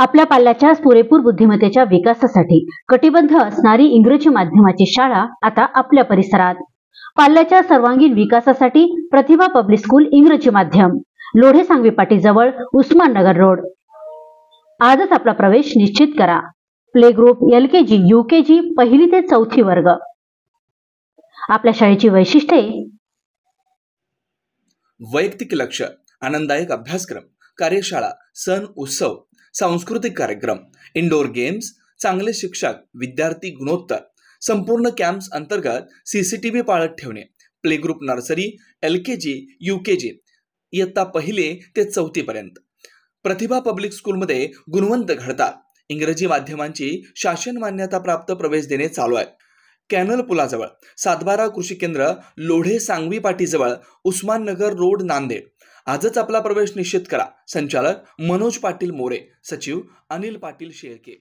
आपल्या पाल्याच्या पुरेपूर बुद्धिमत्तेच्या विकासासाठी कटिबद्ध असणारी इंग्रजी माध्यमाची शाळा आता आपल्या परिसरात। पाल्याच्या सर्वांगीण विकासासाठी प्रतिभा पब्लिक स्कूल इंग्रजी माध्यम, लोढे सांगवी पाटी जवळ, उस्माननगर रोड। आजच आपला प्रवेश निश्चित करा। प्ले ग्रुप, LKG, UKG, पहिली ते चौथी वर्ग। आपल्या शाळेची वैशिष्ट्ये: वैयक्तिक लक्ष, आनंददायक अभ्यासक्रम, कार्यशाळा, सण उत्सव, सांस्कृतिक कार्यक्रम, इंडोर गेम्स, चांगले शिक्षक, विद्यार्थी गुणोत्तर, संपूर्ण कॅम्प्स अंतर्गत CCTV पाळत ठेवणे, play group nursery, LKG, UKG इयत्ता पहिली ते चौथी पर्यंत। प्रतिभा पब्लिक स्कूलमध्ये गुणवंत घडतात। इंग्रजी माध्यमांची शासन मान्यता प्राप्त प्रवेश देणे चालू आहे। कॅनल पुलाजवळ, 712 कृषी केंद्र, लोढे सांगवी पाटी जवळ, उस्माननगर रोड, नांदेड। आजच आपला प्रवेश निश्चित करा। संचालक मनोज पाटील मोरे, सचिव अनिल पाटील शेळके।